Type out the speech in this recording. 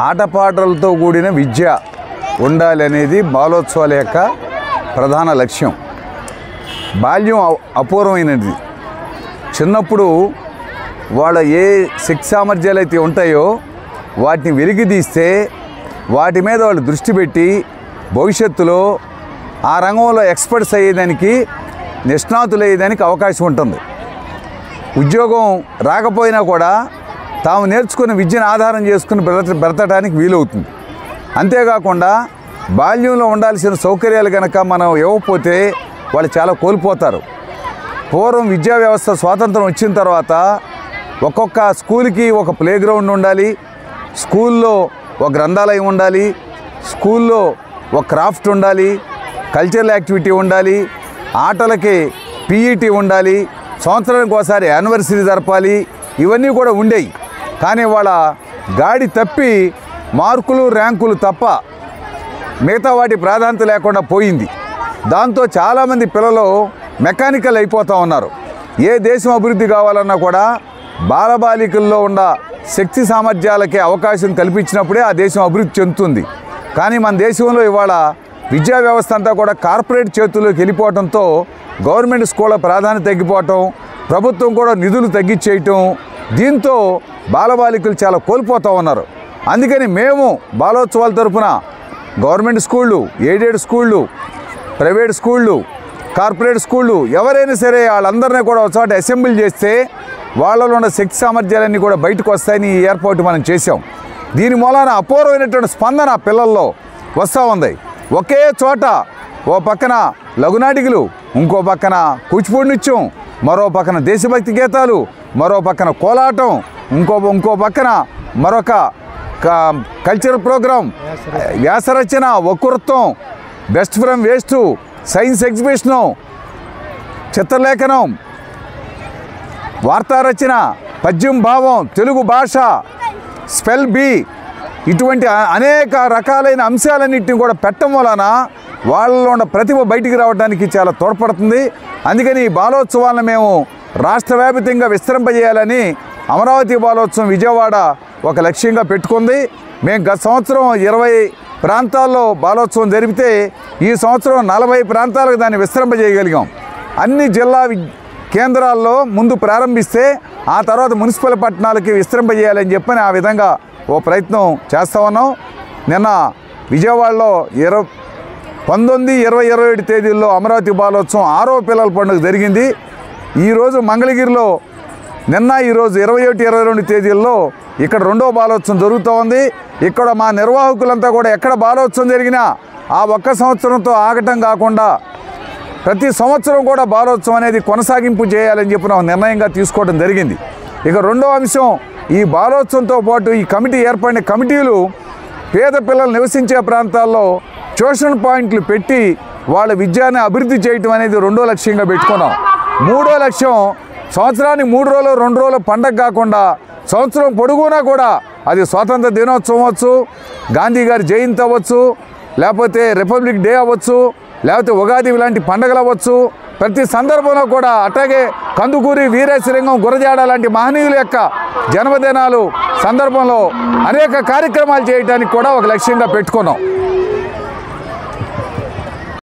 ఆటపాటలతో కూడిన విద్య ఉండాలి అనేది బాలోత్సవాల యొక్క ప్రధాన లక్ష్యం. బాల్యం అపూర్వమైనది. చిన్నప్పుడు వాళ్ళ ఏ శక్తి సామర్థ్యాలు అయితే ఉంటాయో వాటిని వెలికితీస్తే వాటి మీద వాళ్ళు దృష్టి పెట్టి భవిష్యత్తులో ఆ రంగంలో ఎక్స్పర్ట్స్ అయ్యేదానికి, నిష్ణాతులు అయ్యేదానికి అవకాశం ఉంటుంది. ఉద్యోగం రాకపోయినా కూడా తాము నేర్చుకున్న విద్యను ఆధారం చేసుకుని బ్రతకడానికి వీలవుతుంది. అంతేకాకుండా బాల్యంలో ఉండాల్సిన సౌకర్యాలు కనుక మనం ఇవ్వకపోతే వాళ్ళు చాలా కోల్పోతారు. పూర్వం విద్యా వ్యవస్థ స్వాతంత్రం వచ్చిన తర్వాత ఒక్కొక్క స్కూల్కి ఒక ప్లే గ్రౌండ్ ఉండాలి, స్కూల్లో ఒక గ్రంథాలయం ఉండాలి, స్కూల్లో ఒక క్రాఫ్ట్ ఉండాలి, కల్చరల్ యాక్టివిటీ ఉండాలి, ఆటలకి పీఈటీ ఉండాలి, సంవత్సరానికి ఒకసారి యానివర్సరీ జరపాలి. ఇవన్నీ కూడా ఉండేవి. కానీ వాళ్ళ గాడి తప్పి మార్కులు ర్యాంకులు తప్ప మిగతా వాటి ప్రాధాన్యత లేకుండా పోయింది. దాంతో చాలామంది పిల్లలు మెకానికల్ అయిపోతూ ఉన్నారు. ఏ దేశం అభివృద్ధి కావాలన్నా కూడా బాలబాలికల్లో ఉన్న శక్తి సామర్థ్యాలకే అవకాశం కల్పించినప్పుడే ఆ దేశం అభివృద్ధి చెందుతుంది. కానీ మన దేశంలో ఇవాళ విద్యా వ్యవస్థ అంతా కూడా కార్పొరేట్ చేతుల్లోకి వెళ్ళిపోవడంతో గవర్నమెంట్ స్కూళ్ళ ప్రాధాన్యత తగ్గిపోవటం, ప్రభుత్వం కూడా నిధులు తగ్గించేయటం, దీంతో బాలబాలికలు చాలా కోల్పోతూ ఉన్నారు. అందుకని మేము బాలోత్సవాల తరఫున గవర్నమెంట్ స్కూళ్ళు, ఎయిడెడ్ స్కూళ్ళు, ప్రైవేట్ స్కూళ్ళు, కార్పొరేట్ స్కూళ్ళు ఎవరైనా సరే వాళ్ళందరినీ కూడా ఒక చోట అసెంబ్లీ చేస్తే వాళ్ళలో ఉన్న శక్తి సామర్థ్యాలన్నీ కూడా బయటకు వస్తాయని ఈ ఏర్పాటు మనం చేసాం. దీని మూలాన అపూర్వమైనటువంటి స్పందన పిల్లల్లో వస్తూ ఉంది. ఒకే చోట ఓ పక్కన లఘునాటికలు, ఇంకో పక్కన కూచిపూడి నృత్యం, మరో పక్కన దేశభక్తి గీతాలు, మరో పక్కన కోలాటం, ఇంకో పక్కన మరొక కల్చరల్ ప్రోగ్రాం, వ్యాసరచన, వక్తృత్వం, best from waste, science exhibition, చిత్రలేఖనం, వార్తారచన, పద్యం భావం, తెలుగు భాష, స్పెల్ బీ, ఇటువంటి అనేక రకాలైన అంశాలన్నింటినీ కూడా పెట్టడం వలన వాళ్ళలో ఉన్న ప్రతిభ బయటికి రావడానికి చాలా తోడ్పడుతుంది. అందుకని ఈ బాలోత్సవాలను మేము రాష్ట్ర వ్యాప్తంగా విస్తరింపజేయాలని అమరావతి బాలోత్సవం విజయవాడ ఒక లక్ష్యంగా పెట్టుకుంది. మేము గత సంవత్సరం 20 ప్రాంతాల్లో బాలోత్సవం జరిపితే ఈ సంవత్సరం 40 ప్రాంతాలకు దాన్ని విస్తరింపజేయగలిగాం. అన్ని జిల్లా కేంద్రాల్లో ముందు ప్రారంభిస్తే ఆ తర్వాత మున్సిపల్ పట్టణాలకి విస్తరింపజేయాలని చెప్పని ఆ విధంగా ఓ ప్రయత్నం చేస్తూ ఉన్నాం. నిన్న విజయవాడలో 19, 20, 27 తేదీల్లో అమరావతి బాలోత్సవం 6వ పిల్లల పండుగ జరిగింది. ఈరోజు మంగళగిరిలో నిన్న ఈరోజు 21, 22 తేదీల్లో ఇక్కడ 2వ బాలోత్సవం జరుగుతూ ఉంది. ఇక్కడ మా నిర్వాహకులంతా కూడా ఎక్కడ బాలోత్సవం జరిగినా ఆ ఒక్క సంవత్సరంతో ఆగటం కాకుండా ప్రతి సంవత్సరం కూడా బాలోత్సవం అనేది కొనసాగింపు చేయాలని చెప్పిన నిర్ణయంగా తీసుకోవడం జరిగింది. ఇక రెండో అంశం, ఈ బాలోత్సవంతో పాటు ఈ కమిటీ ఏర్పడిన కమిటీలు పేద పిల్లలు నివసించే ప్రాంతాల్లో ట్యూషన్ పాయింట్లు పెట్టి వాళ్ళ విద్యని అభివృద్ధి చేయటం అనేది రెండో లక్ష్యంగా పెట్టుకున్నాం. మూడో లక్ష్యం, సంవత్సరానికి 3 రోజులు 2 రోజులు పండగ కాకుండా సంవత్సరం పొడుగునా కూడా అది స్వాతంత్ర దినోత్సవం అవ్వచ్చు, గాంధీ గారి జయంతి అవ్వచ్చు, లేకపోతే రిపబ్లిక్ డే అవ్వచ్చు, లేకపోతే ఉగాది ఇలాంటి పండుగలు అవ్వచ్చు, ప్రతి సందర్భంలో కూడా అట్లాగే కందుకూరి వీరేశలింగం, గురజాడ లాంటి మహనీయుల యొక్క జన్మదినాలు సందర్భంలో అనేక కార్యక్రమాలు చేయడానికి కూడా ఒక లక్ష్యంగా పెట్టుకున్నాం.